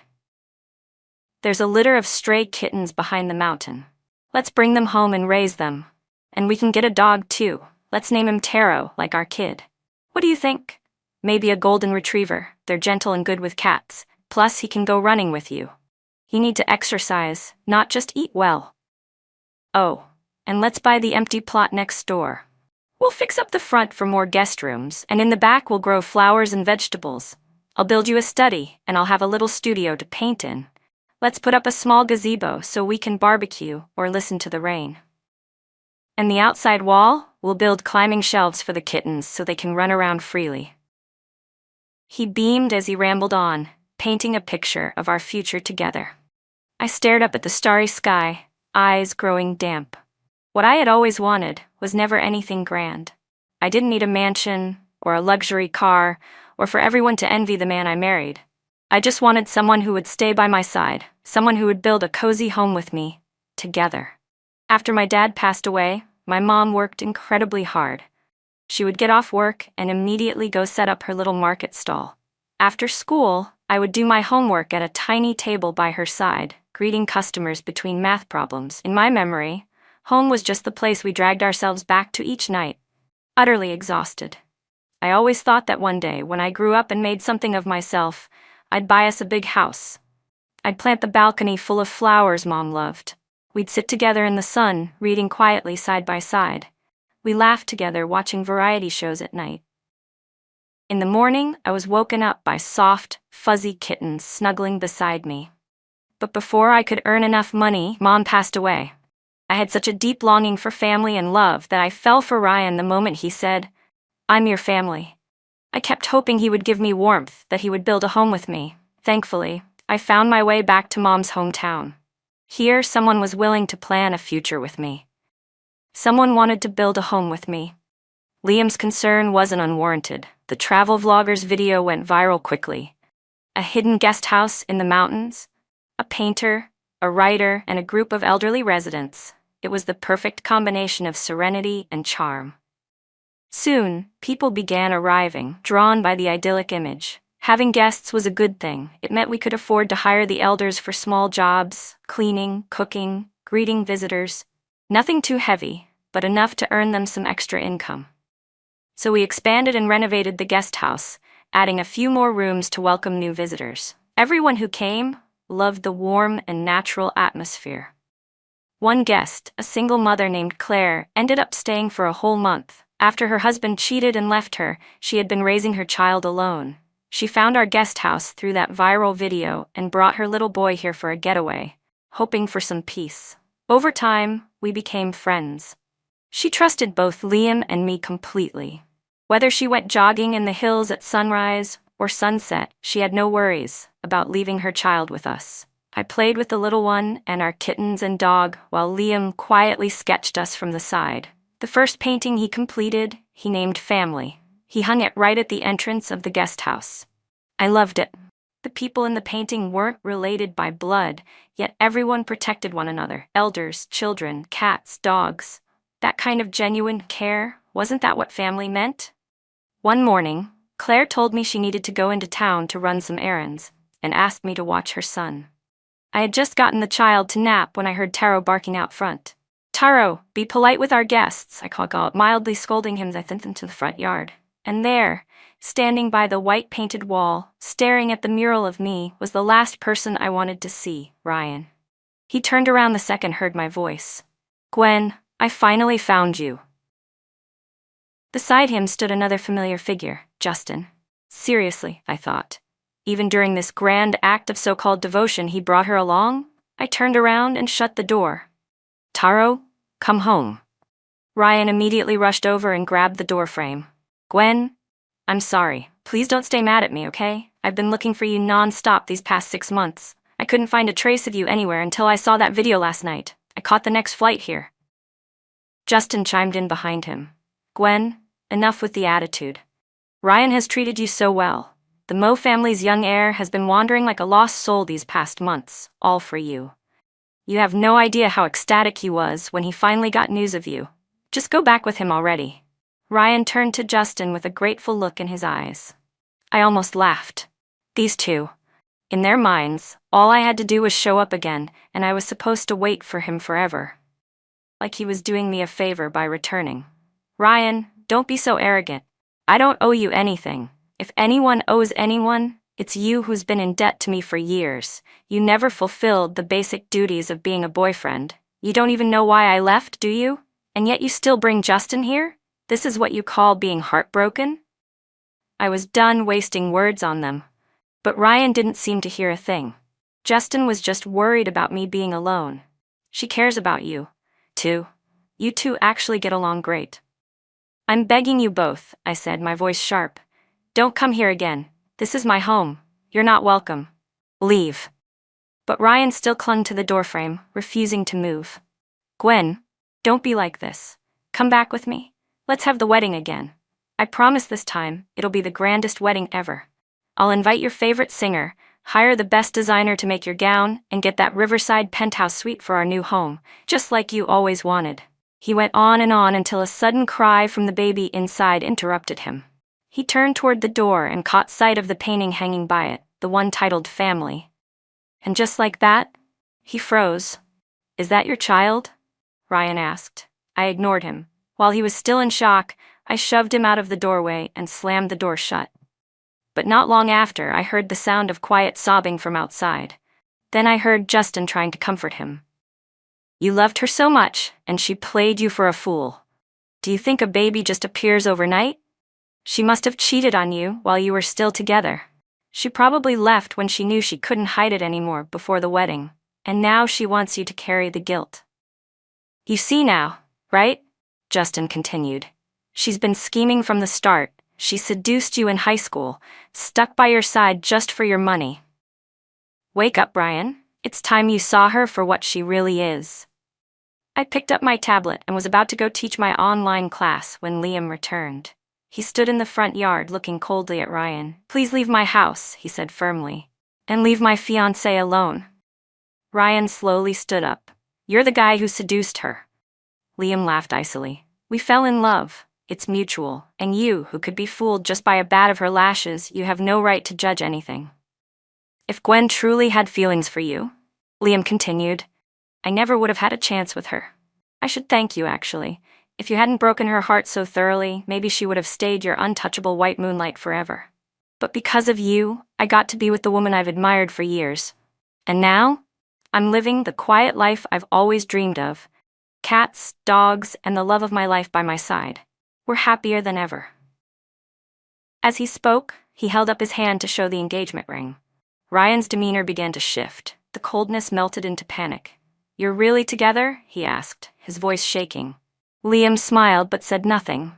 There's a litter of stray kittens behind the mountain. Let's bring them home and raise them. And we can get a dog too. Let's name him Taro, like our kid. What do you think? Maybe a golden retriever. They're gentle and good with cats. Plus, he can go running with you. You need to exercise, not just eat well. Oh, and let's buy the empty plot next door. We'll fix up the front for more guest rooms, and in the back we'll grow flowers and vegetables. I'll build you a study, and I'll have a little studio to paint in. Let's put up a small gazebo so we can barbecue or listen to the rain. And the outside wall, we'll build climbing shelves for the kittens so they can run around freely." He beamed as he rambled on, painting a picture of our future together. I stared up at the starry sky, eyes growing damp. What I had always wanted was never anything grand. I didn't need a mansion, or a luxury car, or for everyone to envy the man I married. I just wanted someone who would stay by my side, someone who would build a cozy home with me, together. After my dad passed away, my mom worked incredibly hard. She would get off work and immediately go set up her little market stall. After school, I would do my homework at a tiny table by her side, greeting customers between math problems. In my memory, home was just the place we dragged ourselves back to each night, utterly exhausted. I always thought that one day, when I grew up and made something of myself, I'd buy us a big house. I'd plant the balcony full of flowers Mom loved. We'd sit together in the sun, reading quietly side by side. We laughed together watching variety shows at night. In the morning, I was woken up by soft, fuzzy kittens snuggling beside me. But before I could earn enough money, Mom passed away. I had such a deep longing for family and love that I fell for Ryan the moment he said, "I'm your family." I kept hoping he would give me warmth, that he would build a home with me. Thankfully, I found my way back to Mom's hometown. Here, someone was willing to plan a future with me. Someone wanted to build a home with me. Liam's concern wasn't unwarranted. The travel vlogger's video went viral quickly. A hidden guest house in the mountains, a painter, a writer, and a group of elderly residents. It was the perfect combination of serenity and charm. Soon, people began arriving, drawn by the idyllic image. Having guests was a good thing. It meant we could afford to hire the elders for small jobs, cleaning, cooking, greeting visitors. Nothing too heavy, but enough to earn them some extra income. So we expanded and renovated the guest house, adding a few more rooms to welcome new visitors. Everyone who came loved the warm and natural atmosphere. One guest, a single mother named Claire, ended up staying for a whole month. After her husband cheated and left her, she had been raising her child alone. She found our guest house through that viral video and brought her little boy here for a getaway, hoping for some peace. Over time, we became friends. She trusted both Liam and me completely. Whether she went jogging in the hills at sunrise or sunset, she had no worries about leaving her child with us. I played with the little one and our kittens and dog while Liam quietly sketched us from the side. The first painting he completed, he named Family. He hung it right at the entrance of the guest house. I loved it. The people in the painting weren't related by blood, yet everyone protected one another. Elders, children, cats, dogs. That kind of genuine care, wasn't that what family meant? One morning, Claire told me she needed to go into town to run some errands, and asked me to watch her son. I had just gotten the child to nap when I heard Taro barking out front. "Taro, be polite with our guests," I called out, mildly scolding him as I sent him to the front yard. And there, standing by the white painted wall, staring at the mural of me, was the last person I wanted to see, Ryan. He turned around the second heard my voice. "Gwen, I finally found you." Beside him stood another familiar figure, Justin. Seriously, I thought. Even during this grand act of so-called devotion he brought her along? I turned around and shut the door. "Taro, come home." Ryan immediately rushed over and grabbed the doorframe. "Gwen, I'm sorry. Please don't stay mad at me, okay? I've been looking for you non-stop these past 6 months. I couldn't find a trace of you anywhere until I saw that video last night. I caught the next flight here." Justin chimed in behind him. "Gwen, enough with the attitude. Ryan has treated you so well. The Mo family's young heir has been wandering like a lost soul these past months, all for you. You have no idea how ecstatic he was when he finally got news of you. Just go back with him already." Ryan turned to Justin with a grateful look in his eyes. I almost laughed. These two. In their minds, all I had to do was show up again, and I was supposed to wait for him forever. Like he was doing me a favor by returning. "Ryan, don't be so arrogant. I don't owe you anything. If anyone owes anyone, it's you who's been in debt to me for years. You never fulfilled the basic duties of being a boyfriend. You don't even know why I left, do you? And yet you still bring Justin here? This is what you call being heartbroken?" I was done wasting words on them. But Ryan didn't seem to hear a thing. Justin was just worried about me being alone. "She cares about you, too. You two actually get along great." "I'm begging you both," I said, my voice sharp. "Don't come here again. This is my home. You're not welcome. Leave." But Ryan still clung to the doorframe, refusing to move. "Gwen, don't be like this. Come back with me. Let's have the wedding again. I promise this time, it'll be the grandest wedding ever. I'll invite your favorite singer, hire the best designer to make your gown, and get that riverside penthouse suite for our new home, just like you always wanted." He went on until a sudden cry from the baby inside interrupted him. He turned toward the door and caught sight of the painting hanging by it, the one titled Family. And just like that, he froze. "Is that your child?" Ryan asked. I ignored him. While he was still in shock, I shoved him out of the doorway and slammed the door shut. But not long after, I heard the sound of quiet sobbing from outside. Then I heard Justin trying to comfort him. "You loved her so much, and she played you for a fool. Do you think a baby just appears overnight? She must have cheated on you while you were still together. She probably left when she knew she couldn't hide it anymore before the wedding, and now she wants you to carry the guilt. You see now, right?" Justin continued. "She's been scheming from the start. She seduced you in high school, stuck by your side just for your money. Wake up, Brian. It's time you saw her for what she really is." I picked up my tablet and was about to go teach my online class when Liam returned. He stood in the front yard looking coldly at Ryan. "Please leave my house," he said firmly, "and leave my fiancée alone." Ryan slowly stood up. "You're the guy who seduced her." Liam laughed icily. "We fell in love. it's mutual, and you, who could be fooled just by a bat of her lashes, you have no right to judge anything. If Gwen truly had feelings for you, Liam continued, I never would have had a chance with her. I should thank you, actually. If you hadn't broken her heart so thoroughly, maybe she would have stayed your untouchable white moonlight forever. But because of you, I got to be with the woman I've admired for years. And now, I'm living the quiet life I've always dreamed of. Cats, dogs, and the love of my life by my side. We're happier than ever. As he spoke, he held up his hand to show the engagement ring. Ryan's demeanor began to shift. The coldness melted into panic. You're really together? He asked, his voice shaking. Liam smiled but said nothing.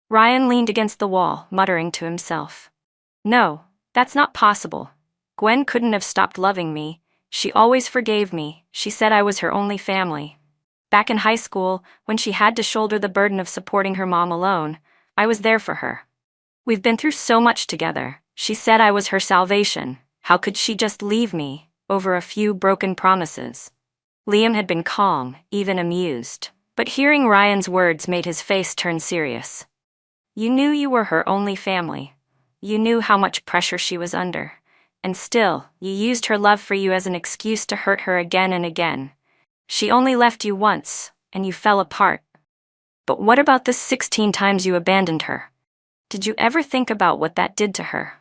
Ryan leaned against the wall, muttering to himself. No, that's not possible. Gwen couldn't have stopped loving me. She always forgave me. She said I was her only family. Back in high school, when she had to shoulder the burden of supporting her mom alone, I was there for her. We've been through so much together. She said I was her salvation. How could she just leave me over a few broken promises? Liam had been calm, even amused, but hearing Ryan's words made his face turn serious. You knew you were her only family. You knew how much pressure she was under. And still, you used her love for you as an excuse to hurt her again and again. She only left you once, and you fell apart. But what about the 16 times you abandoned her? Did you ever think about what that did to her?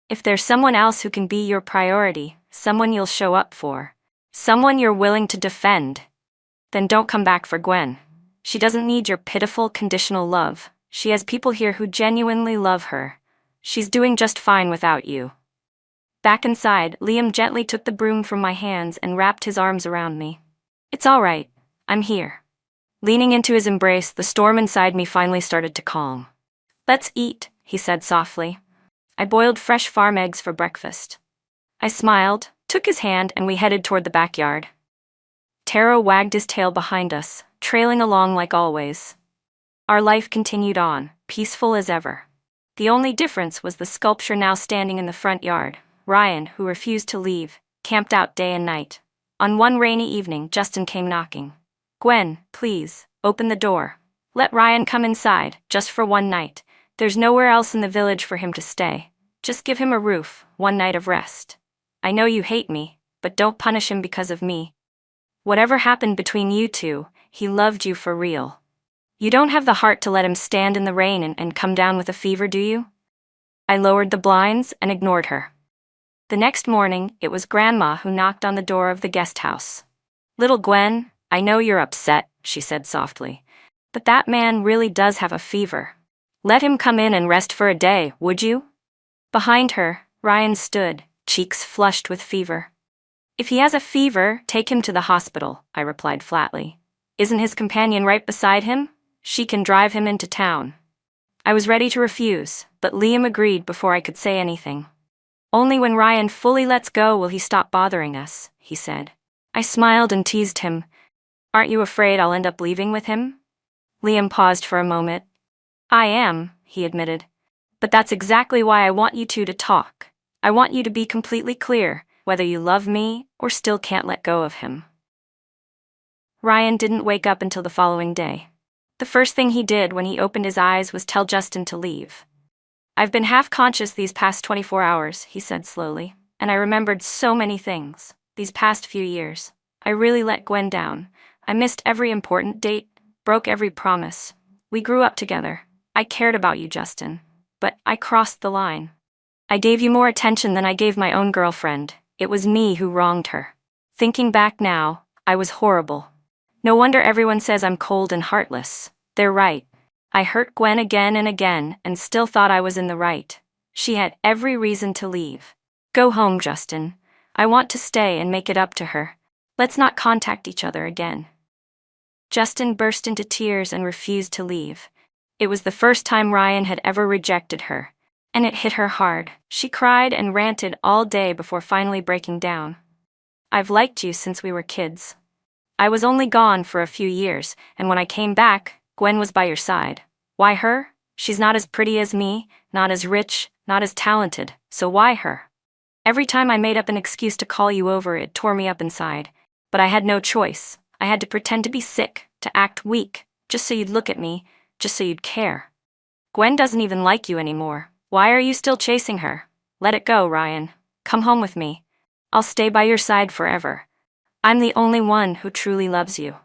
If there's someone else who can be your priority, someone you'll show up for, someone you're willing to defend, then don't come back for Gwen. She doesn't need your pitiful, conditional love. She has people here who genuinely love her. She's doing just fine without you. Back inside, Liam gently took the broom from my hands and wrapped his arms around me. It's all right. I'm here. Leaning into his embrace, the storm inside me finally started to calm. Let's eat, he said softly. I boiled fresh farm eggs for breakfast. I smiled, took his hand, and we headed toward the backyard. Taro wagged his tail behind us, trailing along like always. Our life continued on, peaceful as ever. The only difference was the sculpture now standing in the front yard. Ryan, who refused to leave, camped out day and night. On one rainy evening, Justin came knocking. Gwen, please, open the door. Let Ryan come inside, just for one night. There's nowhere else in the village for him to stay. Just give him a roof, one night of rest. I know you hate me, but don't punish him because of me. Whatever happened between you two, he loved you for real. You don't have the heart to let him stand in the rain and come down with a fever, do you? I lowered the blinds and ignored her. The next morning, it was Grandma who knocked on the door of the guest house. Little Gwen, I know you're upset, she said softly, but that man really does have a fever. Let him come in and rest for a day, would you? Behind her, Ryan stood, cheeks flushed with fever. If he has a fever, take him to the hospital, I replied flatly. Isn't his companion right beside him? She can drive him into town. I was ready to refuse, but Liam agreed before I could say anything. Only when Ryan fully lets go will he stop bothering us, he said. I smiled and teased him. Aren't you afraid I'll end up leaving with him? Liam paused for a moment. I am, he admitted. But that's exactly why I want you two to talk. I want you to be completely clear, whether you love me or still can't let go of him. Ryan didn't wake up until the following day. The first thing he did when he opened his eyes was tell Justin to leave. I've been half-conscious these past 24 hours, he said slowly, and I remembered so many things. These past few years, I really let Gwen down. I missed every important date, broke every promise. We grew up together. I cared about you, Justin. But I crossed the line. I gave you more attention than I gave my own girlfriend. It was me who wronged her. Thinking back now, I was horrible. No wonder everyone says I'm cold and heartless. They're right. I hurt Gwen again and again and still thought I was in the right. She had every reason to leave. Go home, Justin. I want to stay and make it up to her. Let's not contact each other again. Justin burst into tears and refused to leave. It was the first time Ryan had ever rejected her, and it hit her hard. She cried and ranted all day before finally breaking down. I've liked you since we were kids. I was only gone for a few years, and when I came back, Gwen was by your side. Why her? She's not as pretty as me, not as rich, not as talented, so why her? Every time I made up an excuse to call you over, it tore me up inside. But I had no choice. I had to pretend to be sick, to act weak, just so you'd look at me. just so you'd care. Gwen doesn't even like you anymore. Why are you still chasing her? Let it go, Ryan. Come home with me. I'll stay by your side forever. I'm the only one who truly loves you."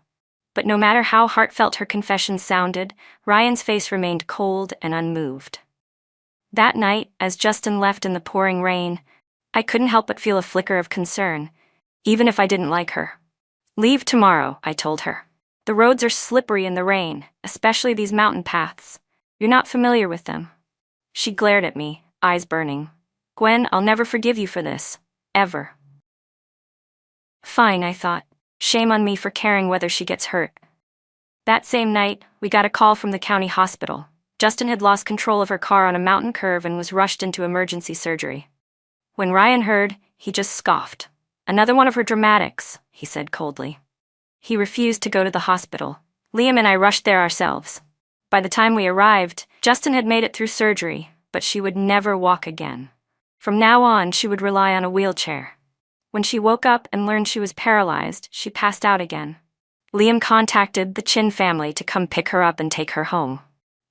But no matter how heartfelt her confession sounded, Ryan's face remained cold and unmoved. That night, as Justin left in the pouring rain, I couldn't help but feel a flicker of concern, even if I didn't like her. "Leave tomorrow," I told her. "The roads are slippery in the rain, especially these mountain paths. You're not familiar with them." She glared at me, eyes burning. "Gwen, I'll never forgive you for this. Ever." Fine, I thought. Shame on me for caring whether she gets hurt. That same night, we got a call from the county hospital. Justin had lost control of her car on a mountain curve and was rushed into emergency surgery. When Ryan heard, he just scoffed. "Another one of her dramatics," he said coldly. He refused to go to the hospital. Liam and I rushed there ourselves. By the time we arrived, Justin had made it through surgery, but she would never walk again. From now on, she would rely on a wheelchair. When she woke up and learned she was paralyzed, she passed out again. Liam contacted the Chin family to come pick her up and take her home.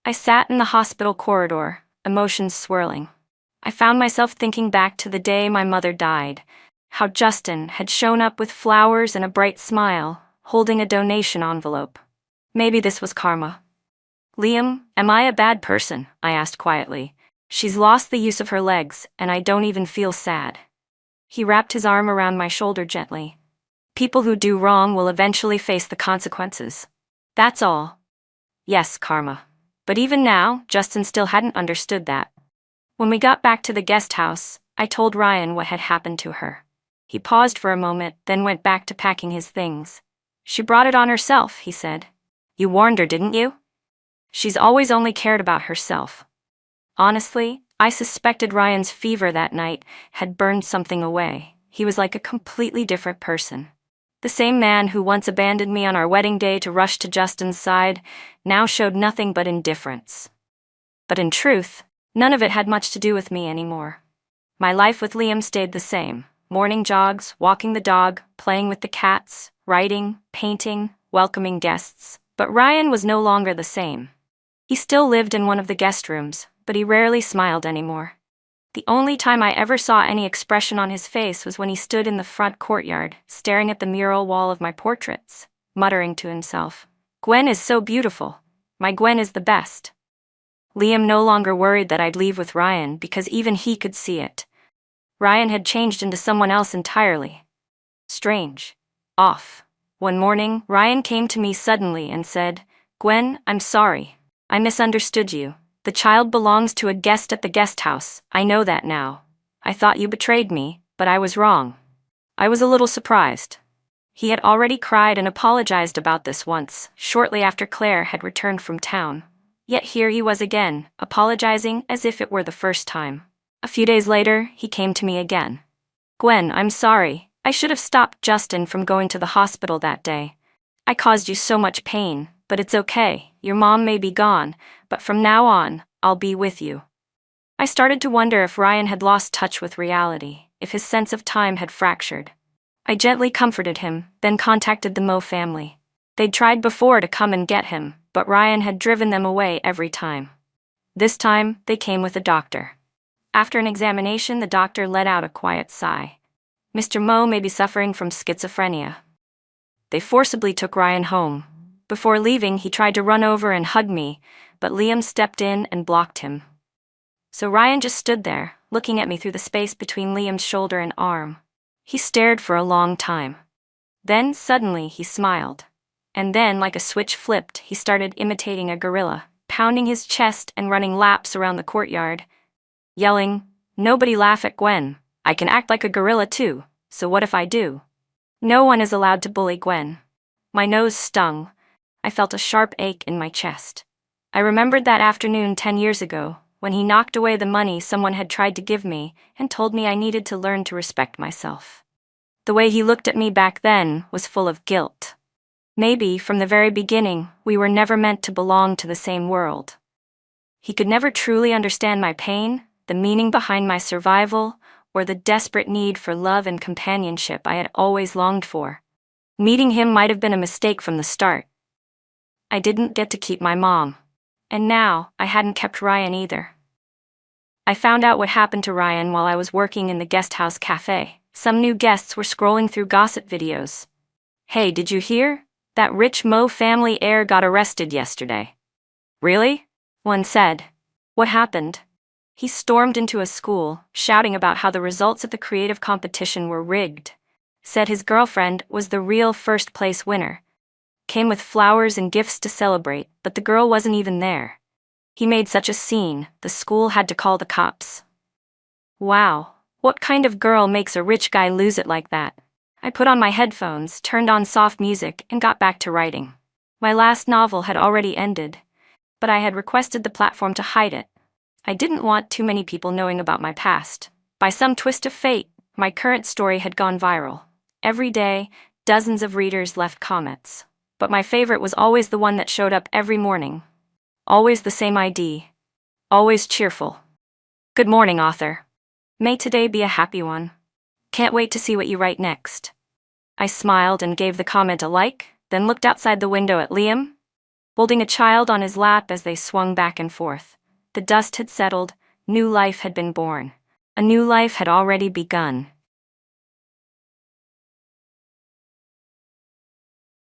I sat in the hospital corridor, emotions swirling. I found myself thinking back to the day my mother died, how Justin had shown up with flowers and a bright smile, holding a donation envelope. Maybe this was karma. "Liam, am I a bad person?" I asked quietly. "She's lost the use of her legs, and I don't even feel sad." He wrapped his arm around my shoulder gently. "People who do wrong will eventually face the consequences. That's all." Yes, karma. But even now, Justin still hadn't understood that. When we got back to the guest house, I told Ryan what had happened to her. He paused for a moment, then went back to packing his things. "She brought it on herself," he said. "You warned her, didn't you?" "She's always only cared about herself." Honestly, I suspected Ryan's fever that night had burned something away. He was like a completely different person. The same man who once abandoned me on our wedding day to rush to Justin's side now showed nothing but indifference. But in truth, none of it had much to do with me anymore. My life with Liam stayed the same. Morning jogs, walking the dog, playing with the cats, writing, painting, welcoming guests. But Ryan was no longer the same. He still lived in one of the guest rooms, but he rarely smiled anymore. The only time I ever saw any expression on his face was when he stood in the front courtyard, staring at the mural wall of my portraits, muttering to himself, "Gwen is so beautiful. My Gwen is the best." Liam no longer worried that I'd leave with Ryan because even he could see it. Ryan had changed into someone else entirely. Strange. Off. One morning, Ryan came to me suddenly and said, "Gwen, I'm sorry. I misunderstood you. The child belongs to a guest at the guest house. I know that now. I thought you betrayed me, but I was wrong." I was a little surprised. He had already cried and apologized about this once, shortly after Claire had returned from town. Yet here he was again, apologizing as if it were the first time. A few days later, he came to me again. "Gwen, I'm sorry. I should have stopped Justin from going to the hospital that day. I caused you so much pain, but it's okay. Your mom may be gone, but from now on, I'll be with you." I started to wonder if Ryan had lost touch with reality, if his sense of time had fractured. I gently comforted him, then contacted the Mo family. They'd tried before to come and get him, but Ryan had driven them away every time. This time, they came with a doctor. After an examination, the doctor let out a quiet sigh. "Mr. Mo may be suffering from schizophrenia." They forcibly took Ryan home. Before leaving, he tried to run over and hug me, but Liam stepped in and blocked him. So Ryan just stood there, looking at me through the space between Liam's shoulder and arm. He stared for a long time. Then, suddenly, he smiled. And then, like a switch flipped, he started imitating a gorilla, pounding his chest and running laps around the courtyard, yelling, "Nobody laugh at Gwen. I can act like a gorilla too, so what if I do?" No one is allowed to bully Gwen. My nose stung. I felt a sharp ache in my chest. I remembered that afternoon 10 years ago, when he knocked away the money someone had tried to give me and told me I needed to learn to respect myself. The way he looked at me back then was full of guilt. Maybe, from the very beginning, we were never meant to belong to the same world. He could never truly understand my pain, the meaning behind my survival, or the desperate need for love and companionship I had always longed for. Meeting him might have been a mistake from the start. I didn't get to keep my mom. And now, I hadn't kept Ryan either. I found out what happened to Ryan while I was working in the guest house cafe. Some new guests were scrolling through gossip videos. "Hey, did you hear? That rich Mo family heir got arrested yesterday." "Really?" one said. "What happened?" He stormed into a school, shouting about how the results of the creative competition were rigged. Said his girlfriend was the real first-place winner. Came with flowers and gifts to celebrate, but the girl wasn't even there. He made such a scene, the school had to call the cops. Wow, what kind of girl makes a rich guy lose it like that? I put on my headphones, turned on soft music, and got back to writing. My last novel had already ended, but I had requested the platform to hide it. I didn't want too many people knowing about my past. By some twist of fate, my current story had gone viral. Every day, dozens of readers left comments. But my favorite was always the one that showed up every morning. Always the same ID. Always cheerful. "Good morning, author. May today be a happy one. Can't wait to see what you write next." I smiled and gave the comment a like, then looked outside the window at Liam, holding a child on his lap as they swung back and forth. The dust had settled, new life had been born. A new life had already begun.